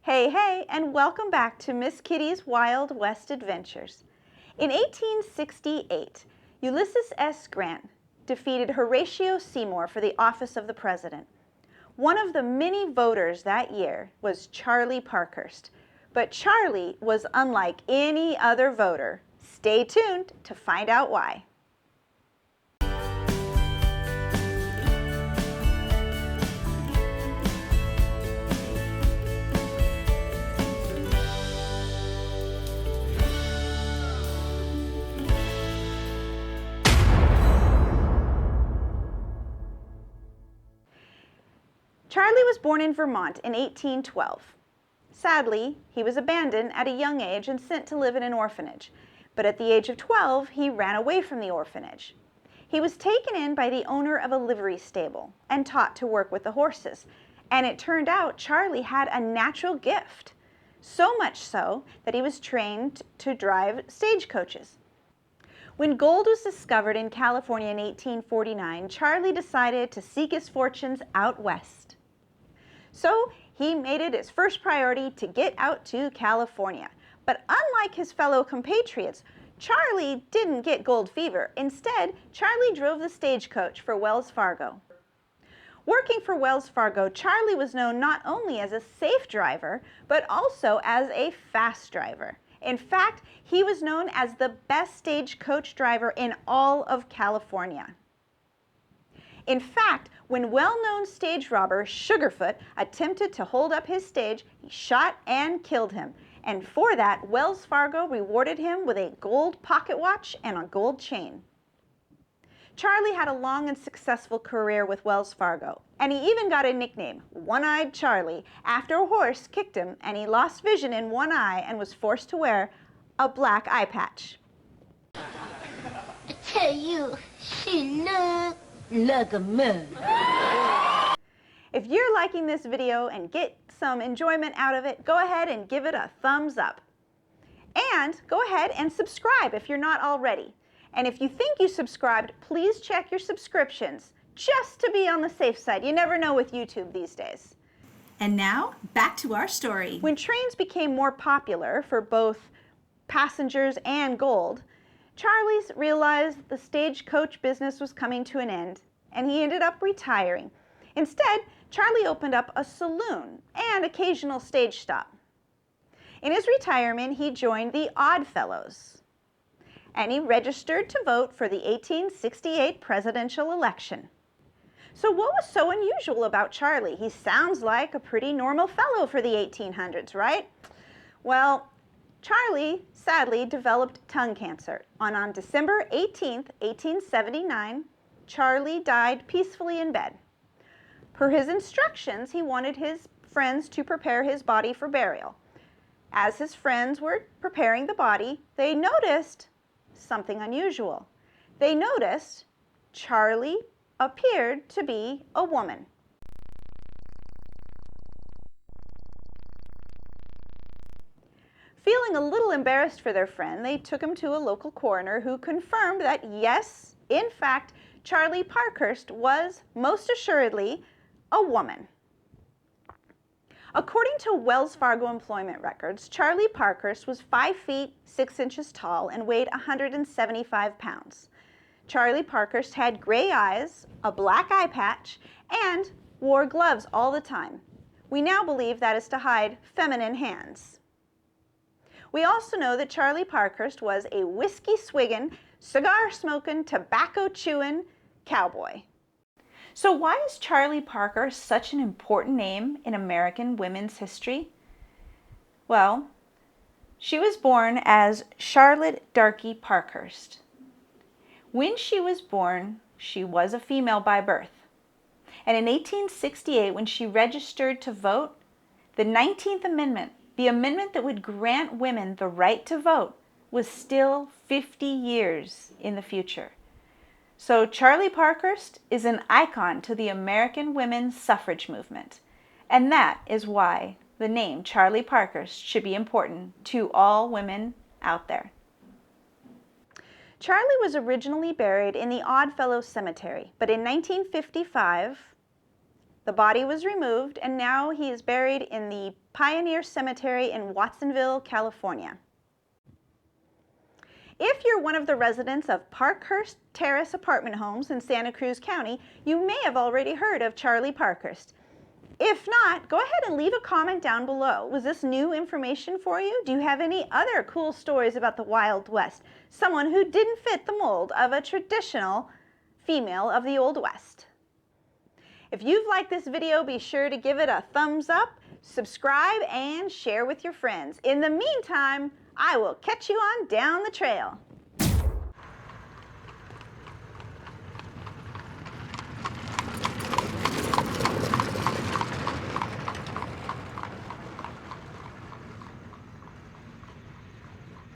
Hey, hey, and welcome back to Miss Kitty's Wild West Adventures. In 1868, Ulysses S. Grant defeated Horatio Seymour for the office of the president. One of the many voters that year was Charley Parkhurst, but Charley was unlike any other voter. Stay tuned to find out why. Charley was born in Vermont in 1812. Sadly, he was abandoned at a young age and sent to live in an orphanage. But at the age of 12, he ran away from the orphanage. He was taken in by the owner of a livery stable and taught to work with the horses. And it turned out Charley had a natural gift, so much so that he was trained to drive stagecoaches. When gold was discovered in California in 1849, Charley decided to seek his fortunes out west. So he made it his first priority to get out to California. But unlike his fellow compatriots, Charley didn't get gold fever. Instead, Charley drove the stagecoach for Wells Fargo. Working for Wells Fargo, Charley was known not only as a safe driver, but also as a fast driver. In fact, he was known as the best stagecoach driver in all of California. In fact, when well-known stage robber Sugarfoot attempted to hold up his stage, he shot and killed him. And for that, Wells Fargo rewarded him with a gold pocket watch and a gold chain. Charley had a long and successful career with Wells Fargo, and he even got a nickname, One-Eyed Charley, after a horse kicked him and he lost vision in one eye and was forced to wear a black eye patch. I tell you, she looked like a man. If you're liking this video and get some enjoyment out of it, go ahead and give it a thumbs up. And go ahead and subscribe if you're not already. And if you think you subscribed, please check your subscriptions just to be on the safe side. You never know with YouTube these days. And now, back to our story. When trains became more popular for both passengers and gold, Charley realized the stagecoach business was coming to an end, and he ended up retiring. Instead, Charley opened up a saloon and occasional stage stop. In his retirement, he joined the Odd Fellows, and he registered to vote for the 1868 presidential election. So what was so unusual about Charley? He sounds like a pretty normal fellow for the 1800s, right? Well, Charley sadly developed tongue cancer, and on December 18, 1879, Charley died peacefully in bed. Per his instructions, he wanted his friends to prepare his body for burial. As his friends were preparing the body, they noticed something unusual. They noticed Charley appeared to be a woman. Feeling a little embarrassed for their friend, they took him to a local coroner who confirmed that yes, in fact, Charley Parkhurst was most assuredly a woman. According to Wells Fargo employment records, Charley Parkhurst was 5 feet 6 inches tall and weighed 175 pounds. Charley Parkhurst had gray eyes, a black eye patch, and wore gloves all the time. We now believe that is to hide feminine hands. We also know that Charley Parkhurst was a whiskey-swigging, cigar-smoking, tobacco-chewing cowboy. So why is Charley Parkhurst such an important name in American women's history? Well, she was born as Charlotte Darky Parkhurst. When she was born, she was a female by birth. And in 1868, when she registered to vote, the 19th Amendment, the amendment that would grant women the right to vote, was still 50 years in the future. So Charley Parkhurst is an icon to the American women's suffrage movement. And that is why the name Charley Parkhurst should be important to all women out there. Charley was originally buried in the Odd Fellows Cemetery, but in 1955, The body was removed, and now he is buried in the Pioneer Cemetery in Watsonville, California. If you're one of the residents of Parkhurst Terrace apartment homes in Santa Cruz County, you may have already heard of Charley Parkhurst. If not, go ahead and leave a comment down below. Was this new information for you? Do you have any other cool stories about the Wild West? Someone who didn't fit the mold of a traditional female of the Old West. If you've liked this video, be sure to give it a thumbs up, subscribe, and share with your friends. In the meantime, I will catch you on down the trail.